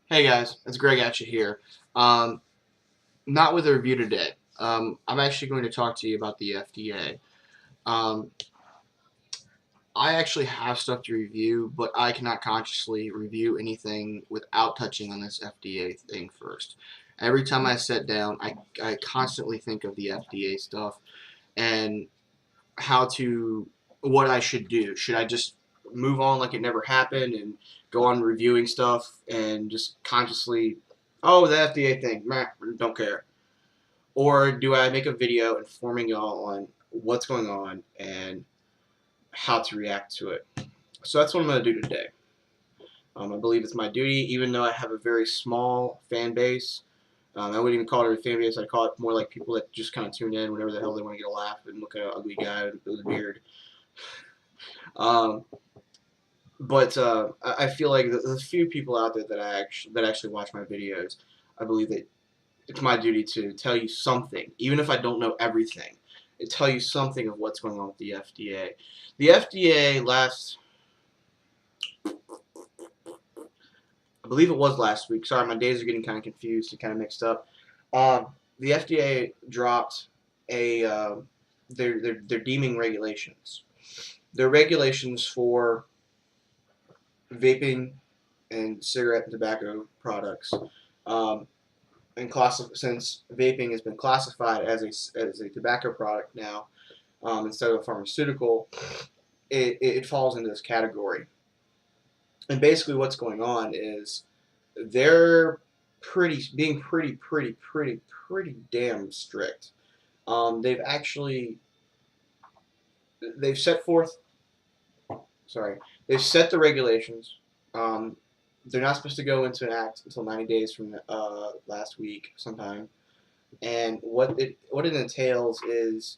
Hey guys, it's Greg at you here. Um, Not with a review today. I'm actually going to talk to you about the FDA. Um, I actually have stuff to review, but I cannot consciously review anything without touching on this FDA thing first. Every time I sit down, I constantly think of the FDA stuff and how to, what I should do. Should I just move on like it never happened and go on reviewing stuff and just consciously, oh, the FDA thing, meh, don't care? Or do I make a video informing y'all on what's going on and how to react to it? So that's what I'm going to do today. I believe it's my duty, even though I have a very small fan base. I wouldn't even call it a fan base. I'd call it more like people that just kind of tune in whenever the hell they want to get a laugh and look at an ugly guy with a beard. Um, but I feel like the few people out there that actually watch my videos, I believe that it's my duty to tell you something, even if I don't know everything. Tell you something of what's going on with the FDA. The FDA last, I believe it was last week. Sorry, my days are getting kind of confused and kind of mixed up. The FDA dropped a their deeming regulations. Their regulations for vaping and cigarette and tobacco products. Um, and since vaping has been classified as a tobacco product now, instead of a pharmaceutical, it falls into this category. And basically, what's going on is they're pretty damn strict. They've actually they've set forth sorry they've set the regulations. Um, they're not supposed to go into an act until 90 days from last week sometime. And what it entails is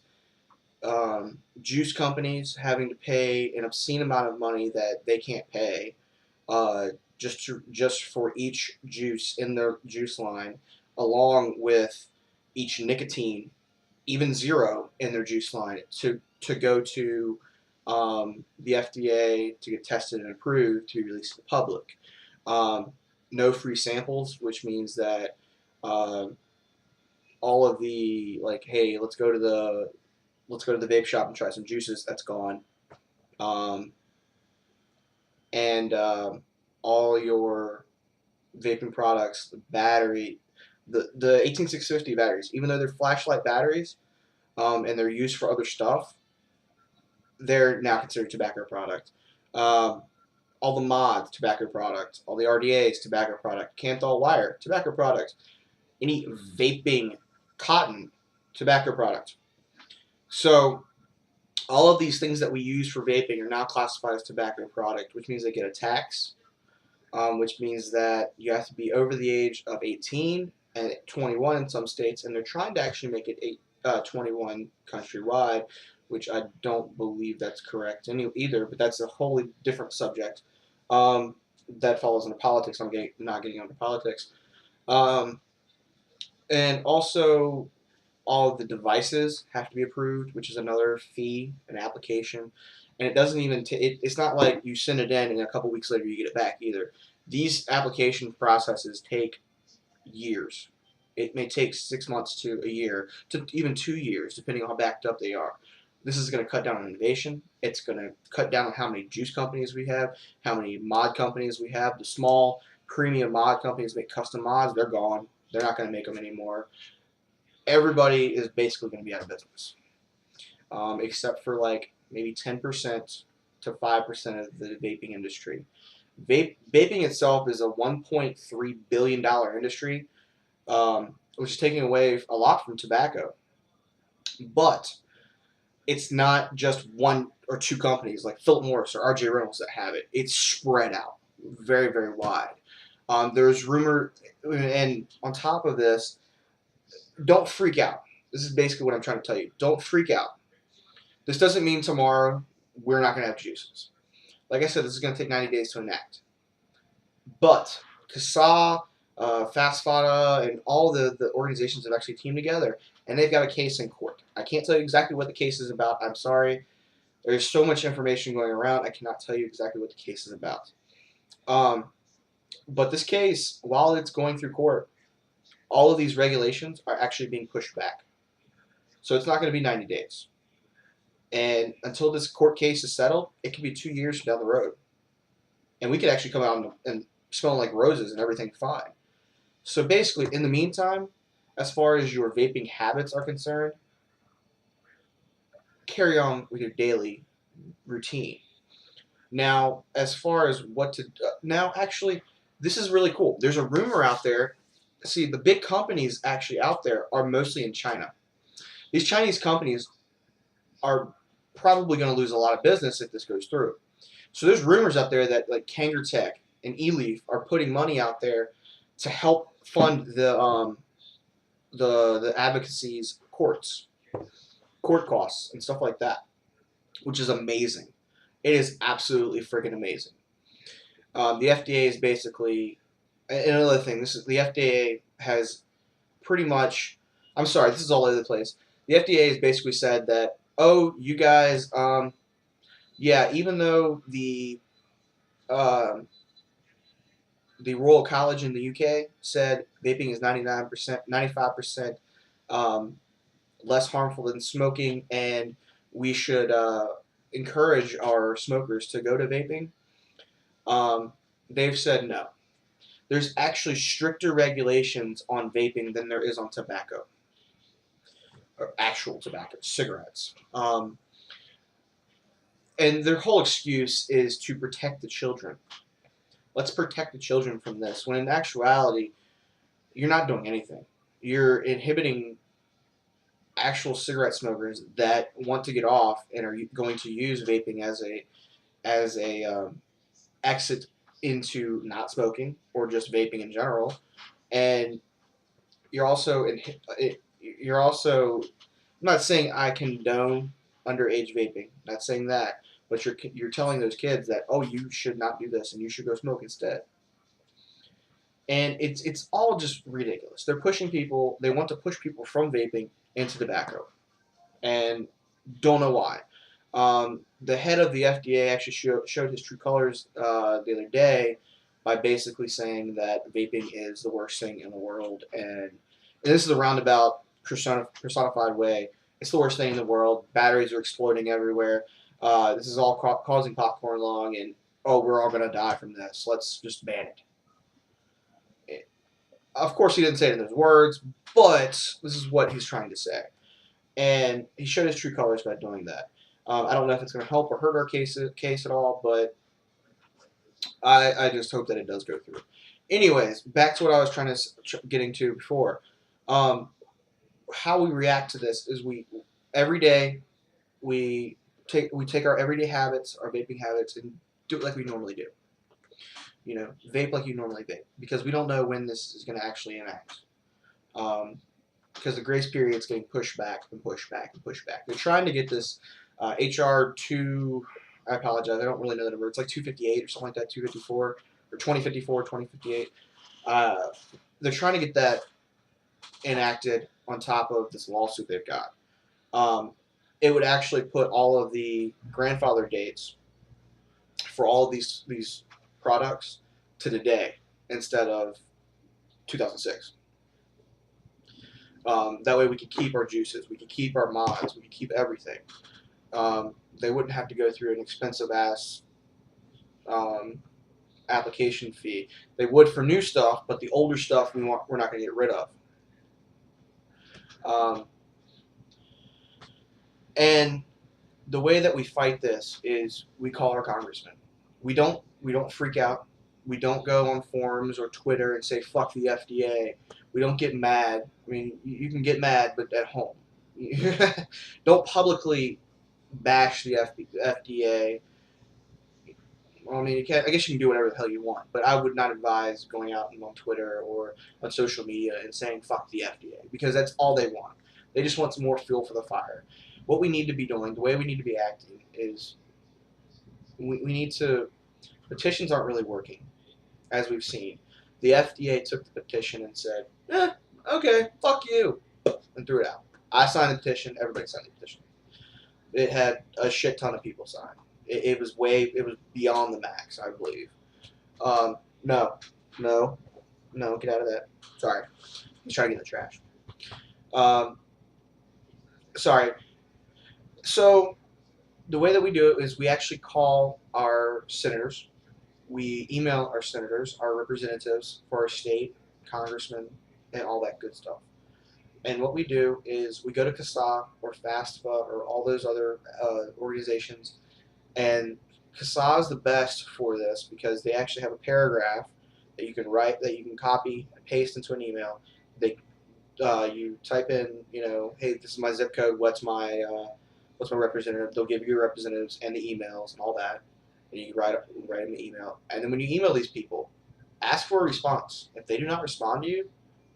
juice companies having to pay an obscene amount of money that they can't pay, uh, just for each juice in their juice line, along with each nicotine, even zero in their juice line, to go to the FDA to get tested and approved to be released to the public. Um, no free samples, which means that uh, all of the, like, hey, let's go to the vape shop and try some juices. That's gone. Um, and all your vaping products, the battery, the 18650 batteries, even though they're flashlight batteries, and they're used for other stuff, they're now considered tobacco product. Um, all the mods, tobacco product. All the RDAs, tobacco product. Canthol wire, tobacco product. Any vaping cotton, tobacco product. So all of these things that we use for vaping are now classified as tobacco product, which means they get a tax, which means that you have to be over the age of 18 and 21 in some states, and they're trying to actually make it 21 countrywide, which I don't believe that's correct either, but that's a wholly different subject. That falls into politics. Not getting into politics. Um, and also, all of the devices have to be approved, which is another fee, an application. And it doesn't even it's not like you send it in and a couple weeks later you get it back either. These application processes take years. It may take 6 months to a year to even 2 years, depending on how backed up they are. This is going to cut down on innovation. It's going to cut down on how many juice companies we have, how many mod companies we have. The small premium mod companies make custom mods. They're gone. They're not going to make them anymore. Everybody is basically going to be out of business, except for like maybe 10% to 5% of the vaping industry. Vaping itself is a $1.3 billion industry, which is taking away a lot from tobacco. But it's not just one or two companies like Philip Morris or RJ Reynolds that have it. It's spread out very, very wide. There's rumor, and on top of this, don't freak out. This is basically what I'm trying to tell you. Don't freak out. This doesn't mean tomorrow we're not going to have juices. Like I said, this is going to take 90 days to enact. But Casaa, SFATA, and all the organizations have actually teamed together, and they've got a case in court. I can't tell you exactly what the case is about. I'm sorry. There's so much information going around, I cannot tell you exactly what the case is about. Um, But this case, while it's going through court, all of these regulations are actually being pushed back. So it's not going to be 90 days. And until this court case is settled, it could be 2 years down the road. And we could actually come out and smell like roses and everything fine. So basically, in the meantime, as far as your vaping habits are concerned, carry on with your daily routine. Now, as far as what to now, actually, this is really cool. There's a rumor out there. See, the big companies actually out there are mostly in China. These Chinese companies are probably going to lose a lot of business if this goes through. So there's rumors out there that like Kanger Tech and eLeaf are putting money out there to help fund the advocacy's court costs and stuff like that, which is amazing. It is absolutely freaking amazing. The FDA is basically another thing. This is the FDA has pretty much. I'm sorry, this is all over the place. The FDA has basically said that, oh, you guys, yeah, even though um, the Royal College in the UK said vaping is 99%, 95% um, less harmful than smoking, and we should encourage our smokers to go to vaping. They've said no. There's actually stricter regulations on vaping than there is on tobacco, or actual tobacco, cigarettes. And their whole excuse is to protect the children. Let's protect the children from this. When in actuality, you're not doing anything. You're inhibiting actual cigarette smokers that want to get off and are going to use vaping as a exit into not smoking or just vaping in general. And you're also you're also. I'm not saying I condone underage vaping. I'm not saying that, but you're telling those kids that, oh, you should not do this and you should go smoke instead. And it's all just ridiculous. They're pushing people. They want to push people from vaping into tobacco, and don't know why. The head of the FDA actually showed his true colors the other day by basically saying that vaping is the worst thing in the world, and this is a roundabout personified way. It's the worst thing in the world. Batteries are exploding everywhere. This is all causing popcorn lung, and oh, we're all gonna die from this. Let's just ban it. Of course, he didn't say it in those words, but this is what he's trying to say. And he showed his true colors by doing that. I don't know if it's going to help or hurt our case at all, but I just hope that it does go through. Anyways, back to what I was trying to getting to before. Um, how we react to this is we every day we take our everyday habits, our vaping habits, and do it like we normally do. You know, vape like you normally vape because we don't know when this is going to actually enact. Because the grace period is getting pushed back and pushed back and pushed back. They're trying to get this HR 2. I apologize. I don't really know the number. It's like 258 or something like that. 254 or 2054, 2058. They're trying to get that enacted on top of this lawsuit they've got. It would actually put all of the grandfather dates for all of these products to today instead of 2006. That way we could keep our juices, we could keep our mods, we could keep everything. They wouldn't have to go through an expensive ass application fee. They would for new stuff, but the older stuff we're not going to get rid of. And the way that we fight this is we call our congressman. We don't freak out. We don't go on forums or Twitter and say fuck the FDA. We don't get mad. I mean, you can get mad, but at home. Don't publicly bash the FDA. Well, I mean, you can't. I guess you can do whatever the hell you want, but I would not advise going out on Twitter or on social media and saying "fuck the FDA" because that's all they want. They just want some more fuel for the fire. What we need to be doing, the way we need to be acting, is we need to. Petitions aren't really working, as we've seen. The FDA took the petition and said, okay, fuck you, and threw it out. I signed the petition. Everybody signed the petition. It had a shit ton of people sign. It was beyond the max, I believe. No, No, no, get out of that. Sorry, he's trying to get in the trash. Um, sorry. So the way that we do it is we actually call our senators. We email our senators, our representatives for our state, congressmen, and all that good stuff. And what we do is we go to Casaa or FASTFA or all those other organizations, and Casaa is the best for this because they actually have a paragraph that you can write, that you can copy and paste into an email. They you type in, hey, this is my zip code. What's my representative? They'll give you your representatives and the emails and all that, and you write them the email. And then when you email these people, ask for a response. If they do not respond to you,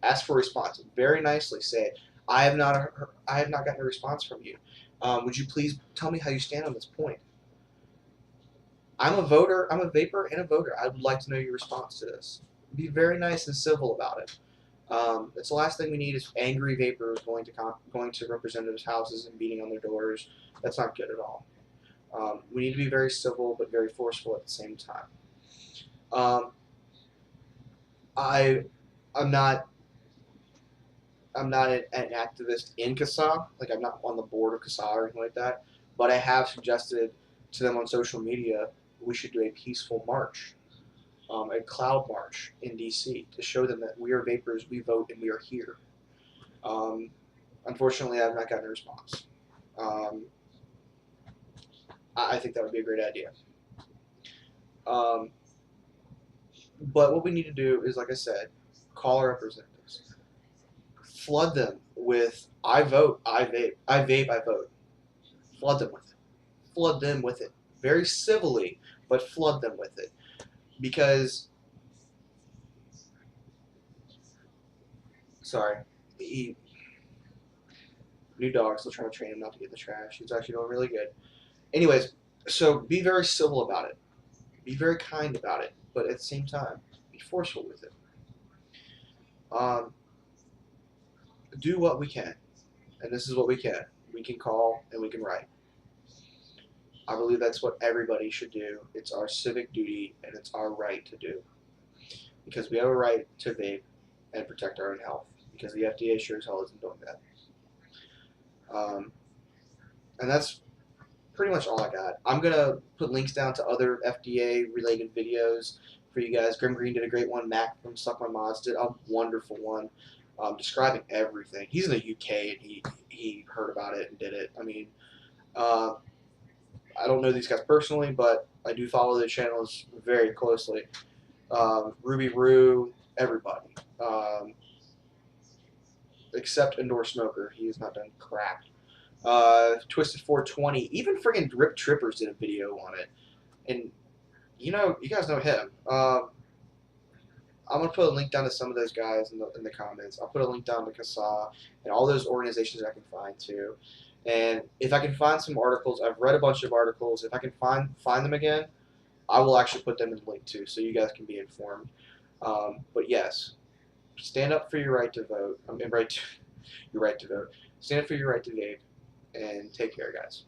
ask for a response. Very nicely say, I have not gotten a response from you. Would you please tell me how you stand on this point? I'm a voter. I'm a vapor and a voter. I would like to know your response to this. Be very nice and civil about it. It's the last thing we need is angry vapors going to representatives' houses and beating on their doors. That's not good at all. We need to be very civil but very forceful at the same time. Um, I I'm not an activist in Casaa. Like I'm not on the board of Casaa or anything like that. But I have suggested to them on social media we should do a peaceful march, a cloud march in D.C. to show them that we are vapors, we vote, and we are here. Um, Unfortunately, I've not gotten a response. Um, I think that would be a great idea. Um, but what we need to do is, like I said, call our representatives, flood them with "I vote, I vape, I vape, I vote." Flood them with it. Flood them with it very civilly, but flood them with it because, sorry, he, new dog. Still trying to train him not to get in the trash. He's actually doing really good. Anyways, so be very civil about it. Be very kind about it, but at the same time, be forceful with it. Um, do what we can, and this is what we can. We can call and we can write. I believe that's what everybody should do. It's our civic duty and it's our right to do because we have a right to vape and protect our own health because the FDA sure as hell isn't doing that. Um, and that's pretty much all I got. I'm gonna put links down to other FDA related videos for you guys. Grimmgreen did a great one. Mac from Suck My Mods did a wonderful one, describing everything. He's in the UK and he heard about it and did it. I mean, uh, I don't know these guys personally, but I do follow their channels very closely. Ruby Roo, everybody, except Indoor Smoker. He has not done crap. Twisted 420, even friggin' Drip Trippers did a video on it, and you guys know him. I'm gonna put a link down to some of those guys in the comments. I'll put a link down to Casaa and all those organizations that I can find too. And if I can find some articles, I've read a bunch of articles. If I can find them again, I will actually put them in the link too, so you guys can be informed. But yes, stand up for your right to vote. I mean, your right to vote. Stand up for your right to vape, and take care, guys.